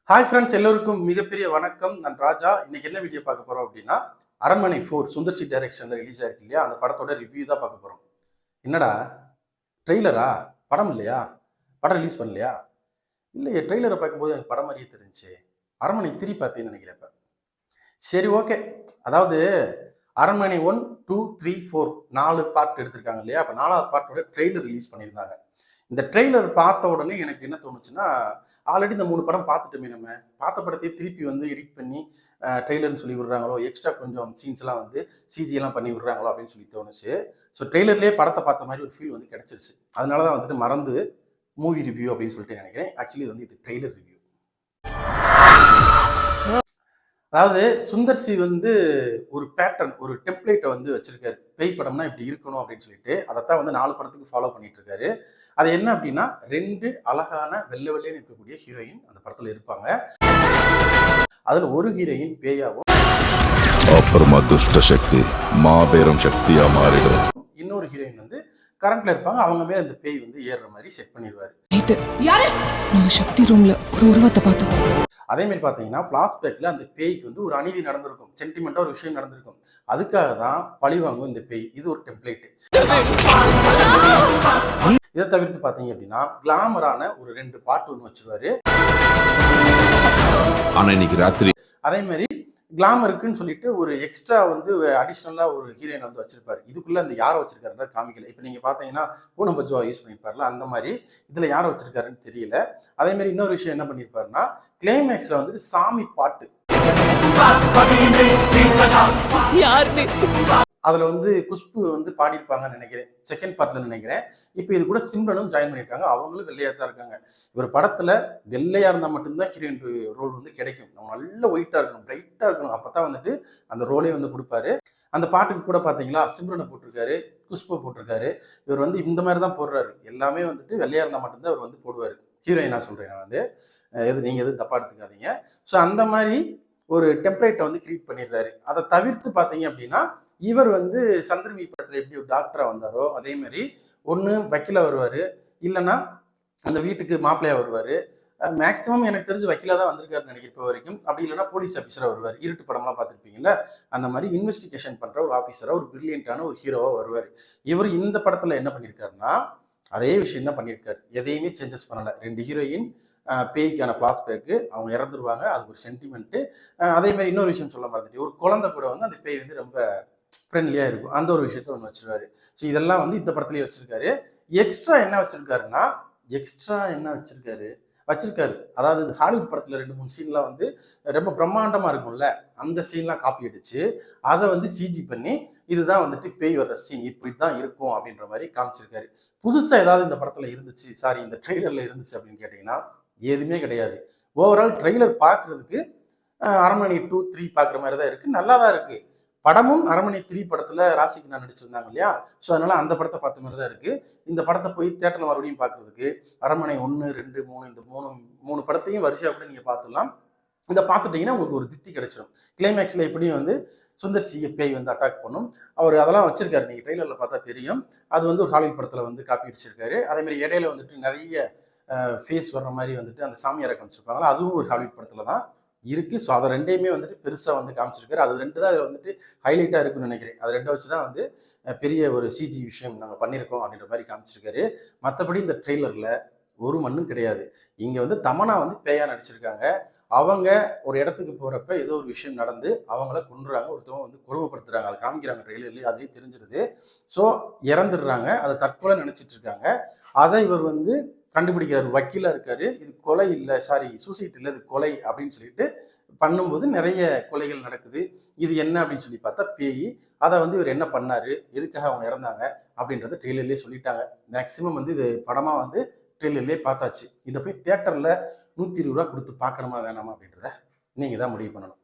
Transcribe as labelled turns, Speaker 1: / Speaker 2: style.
Speaker 1: Hi friends, எல்லோருக்கும் மிகப்பெரிய வணக்கம். நான் ராஜா. இன்னைக்கு என்ன வீடியோ பார்க்க போறோம் அப்படின்னா, அரண்மனை 4 சுந்தர் சி டைரக்ஷன்ல ரிலீஸ் ஆயிருக்கு இல்லையா, அந்த படத்தோட ரிவ்யூ தான் பார்க்க போறோம். என்னடா ட்ரெய்லரா? படம் இல்லையா? படம் ரிலீஸ் பண்ணலையா? இல்லையே, ட்ரெய்லரை பார்க்கும்போது எனக்கு படம் மாதிரியே தெரிஞ்சுச்சு. அரண்மனை 3 பார்த்தேன்னு நினைக்கிறேன் இப்ப. சரி, ஓகே. அதாவது அரண்மனை 1, 2, 3, 4 4 பார்ட் எடுத்திருக்காங்க இல்லையா? அப்ப 4வது பார்ட்டோட ட்ரெய்லர் ரிலீஸ் பண்ணியிருந்தாங்க. இந்த ட்ரெய்லர் பார்த்த உடனே எனக்கு என்ன தோணுச்சுன்னா, ஆல்ரெடி இந்த 3 படம் பார்த்துட்டோமே நம்ம. பார்த்த படத்தையே திருப்பி வந்து எடிட் பண்ணி ட்ரெய்லர்னு சொல்லி விடுறாங்களோ, எக்ஸ்ட்ரா கொஞ்சம் சீன்ஸ்லாம் வந்து சிஜி எல்லாம் பண்ணி விடுறாங்களோ அப்படின்னு சொல்லி தோணுச்சு. ஸோ ட்ரெய்லர்லேயே படத்தை பார்த்த மாதிரி ஒரு ஃபீல் வந்து கிடைச்சிருச்சு. அதனால தான் வந்துட்டு மறந்து மூவி ரிவ்யூ அப்படின்னு சொல்லிட்டு நினைக்கிறேன். ஆக்சுவலி வந்து இது ட்ரெய்லர் ரிவ்யூ. அதாவது சுந்தர் சி வந்து ஒரு பேட்டர்ன், ஒரு டெம்ப்ளேட்டை வந்து வச்சிருக்காரு. பேய் படம்னா இப்படி இருக்கணும் அப்படின்னு சொல்லிட்டு அதைத்தான் வந்து 4 படத்துக்கு ஃபாலோ பண்ணிட்டு இருக்காரு. அது என்ன அப்படின்னா, 2 அழகான வெள்ளை வெள்ளைன்னு இருக்கக்கூடிய ஹீரோயின் அந்த படத்துல இருப்பாங்க. அதுல ஒரு ஹீரோயின் பேயாவும்,
Speaker 2: அப்புறமா துஷ்ட சக்தி மாபெரும் சக்தியா மாறிடும்.
Speaker 1: இன்னொரு ஹீரோயின் வந்து கரண்ட்ல இருப்பாங்க. அவங்க மேல இந்த பேய் வந்து ஏறுற மாதிரி செட் பண்ணிடுவாரு.
Speaker 3: நம்ம சக்தி ரூம்ல ஒரு உருவத்தை பார்த்தோம்.
Speaker 1: அதே மாதிரி பார்த்தீங்கன்னா, பிளாஷ்பேக்ல அந்த பேய்க்கு வந்து ஒரு அநீதி நடந்திருக்கும், சென்டிமெண்டா ஒரு விஷயம் நடந்திருக்கும். அதுக்காக தான் பழி வாங்கும் இந்த பேய். இது ஒரு டெம்ப்ளேட். இதை தவிர்த்து பார்த்தீங்க அப்படின்னா, கிளாமரான ஒரு 2 பாட்டு ஒன்று வச்சிருவாரு.
Speaker 2: ஆனா இன்னைக்கு ராத்திரி
Speaker 1: அதே மாதிரி கிளாமருக்குன்னு சொல்லிட்டு ஒரு எக்ஸ்ட்ரா வந்து அடிஷ்னலா ஒரு ஹீரோயின் வந்து வச்சிருப்பாரு. இதுக்குள்ள அந்த யாரை வச்சிருக்காருன்னு காமிக்கல. இப்போ நீங்க பாத்தீங்கன்னா பூனம் பஜ்வா யூஸ் பண்ணிருப்பாருல, அந்த மாதிரி இதுல யாரை வச்சிருக்காருன்னு தெரியல. அதே மாதிரி இன்னொரு விஷயம் என்ன பண்ணிருப்பாருன்னா, கிளைமேக்ஸ்ல வந்துட்டு சாமி பாட்டு அதுல வந்து குஷ்பு வந்து பாடியிருப்பாங்கன்னு நினைக்கிறேன், செகண்ட் பார்ட்ல நினைக்கிறேன். இப்போ இது கூட சிம்ரனும் ஜாயின் பண்ணியிருக்காங்க. அவங்களும் வெள்ளையா தான் இருக்காங்க. இவர் படத்துல வெள்ளையா இருந்தா மட்டும்தான் ஹீரோயின் ரோல் வந்து கிடைக்கும். அவங்க நல்ல ஒயிட்டா இருக்கணும், பிரைட்டா இருக்கணும். அப்பதான் வந்துட்டு அந்த ரோலே வந்து கொடுப்பாரு. அந்த பாட்டுக்கு கூட பாத்தீங்களா, சிம்ரனை போட்டிருக்காரு, குஷ்பு போட்டிருக்காரு. இவர் வந்து இந்த மாதிரி தான் போடுறாரு. எல்லாமே வந்துட்டு வெள்ளையா இருந்தா மட்டும்தான் அவர் வந்து போடுவாரு. ஹீரோயின் நான் சொல்றேன், நான் வந்து நீங்க எதுவும் தப்பா எடுத்துக்காதீங்க. ஸோ அந்த மாதிரி ஒரு டெம்ப்ளேட்டை வந்து கிரியேட் பண்ணிடுறாரு. அதை தவிர்த்து பார்த்தீங்க அப்படின்னா, இவர் வந்து சந்திரமி படத்துல எப்படி ஒரு டாக்டரா வந்தாரோ அதே மாதிரி ஒன்று வக்கீலா வருவாரு, இல்லைன்னா அந்த வீட்டுக்கு மாப்பிள்ளையா வருவாரு. மேக்சிமம் எனக்கு தெரிஞ்சு வக்கீலா தான் வந்திருக்காருன்னு நினைக்கிறேன் இப்போ வரைக்கும். அப்படி இல்லைன்னா போலீஸ் ஆஃபீஸரா வருவார். இருட்டு படம்லாம் பார்த்துருப்பீங்கல்ல, அந்த மாதிரி இன்வெஸ்டிகேஷன் பண்ற ஒரு ஆஃபீஸரா, ஒரு பிரில்லியண்டான ஒரு ஹீரோவா வருவார். இவர் இந்த படத்துல என்ன பண்ணியிருக்காருன்னா, அதே விஷயம் தான் பண்ணியிருக்காரு. எதையுமே சேஞ்சஸ் பண்ணல. 2 ஹீரோயின், பேய்க்கான ஃபிளாஷ்பேக்கு, அவங்க இறந்துருவாங்க, அது ஒரு சென்டிமெண்ட்டு. அதே மாதிரி இன்னொரு விஷயம் சொல்ல மறந்துட்டு, ஒரு குழந்தை கூட வந்து அந்த பேய் வந்து ரொம்ப ஃப்ரெண்ட்லியா இருக்கும். அந்த ஒரு விஷயத்த ஒன்று வச்சிருவாரு. ஸோ இதெல்லாம் வந்து இந்த படத்துலயே வச்சிருக்காரு. எக்ஸ்ட்ரா என்ன வச்சிருக்காருன்னா, வச்சிருக்காரு. அதாவது இந்த ஹாலிவுட் படத்துல 2-3 சீன்லாம் வந்து ரொம்ப பிரம்மாண்டமா இருக்கும்ல, அந்த சீன்லாம் காப்பி அடிச்சு அதை வந்து சிஜி பண்ணி இதுதான் வந்துட்டு பேய் வர்ற சீன், இப்படிதான் இருக்கும் அப்படின்ற மாதிரி காமிச்சிருக்காரு. புதுசா ஏதாவது இந்த படத்துல இருந்துச்சு, சாரி இந்த ட்ரெய்லர்ல இருந்துச்சு அப்படின்னு கேட்டீங்கன்னா எதுவுமே கிடையாது. ஓவரால் ட்ரெய்லர் பார்க்கறதுக்கு அரண்மனை 2, 3 பார்க்குற மாதிரி தான் இருக்கு. நல்லா தான் இருக்கு. படமும் அரண்மனை 3 படத்துல ராசிகண்ணா நடிச்சிருந்தாங்க இல்லையா, ஸோ அதனால அந்த படத்தை பார்த்த மாதிரி தான் இருக்கு. இந்த படத்தை போய் தியேட்டர்ல மறுபடியும் பார்க்கறதுக்கு அரண்மனை 1, 2, 3 இந்த 3 படத்தையும் வரிசையா கூட நீங்க பார்த்துடலாம். இதை பார்த்துட்டீங்கன்னா உங்களுக்கு ஒரு திருப்தி கிடைச்சிடும். கிளைமேக்ஸ்ல எப்படியும் வந்து சுந்தர் சி பேய் வந்து அட்டாக் பண்ணும். அவர் அதெல்லாம் வச்சிருக்காரு, நீங்க ட்ரெய்லர்ல பார்த்தா தெரியும். அது வந்து ஒரு ஹாலிவுட் படத்துல வந்து காப்பி அடிச்சிருக்காரு. அதே மாதிரி இடையில வந்துட்டு நிறைய ஃபேஸ் வர்ற மாதிரி வந்துட்டு அந்த சாமியாரை காமிச்சிருப்பாங்களா, அதுவும் ஒரு ஹாலிவுட் படத்துல தான் இருக்கு. ஸோ அதை 2யுமே வந்துட்டு பெருசா வந்து காமிச்சிருக்காரு. அது 2 தான் அதில் வந்துட்டு ஹைலைட்டா இருக்குன்னு நினைக்கிறேன். அது 2 வச்சு தான் வந்து பெரிய ஒரு சிஜி விஷயம் நாங்கள் பண்ணியிருக்கோம் அப்படின்ற மாதிரி காமிச்சிருக்காரு. மற்றபடி இந்த ட்ரெய்லர்ல ஒரு மண்ணும் கிடையாது. இங்க வந்து தமன்னா வந்து பேயா நடிச்சிருக்காங்க. அவங்க ஒரு இடத்துக்கு போறப்ப ஏதோ ஒரு விஷயம் நடந்து அவங்கள கொன்றுறாங்க, ஒருத்தவங்க வந்து கொடுமைப்படுத்துறாங்க. அதை காமிக்கிறாங்க ட்ரெய்லர்லயே, அதே தெரிஞ்சிருது. ஸோ இறந்துடுறாங்க, அதை தற்கொலை நினைச்சிட்டு இருக்காங்க. அதை இவர் வந்து கண்டுபிடிக்கிறார், வக்கீலா இருக்காரு. இது கொலை இல்லை, சாரி சூசைட் இல்லை, இது கொலை அப்படின்னு சொல்லிட்டு பண்ணும்போது நிறைய கொலைகள் நடக்குது. இது என்ன அப்படின்னு சொல்லி பார்த்தா பேய். அதை வந்து இவர் என்ன பண்ணாரு, எதுக்காக அவங்க இறந்தாங்க அப்படின்றத ட்ரெய்லர்லேயே சொல்லிட்டாங்க. மேக்சிமம் வந்து இது படமா வந்து ட்ரெய்லர்லேயே பார்த்தாச்சு. இதை போய் தியேட்டர்ல 120 ரூபா கொடுத்து பார்க்கணுமா வேணாமா அப்படின்றத நீங்க தான் முடிவு பண்ணணும்.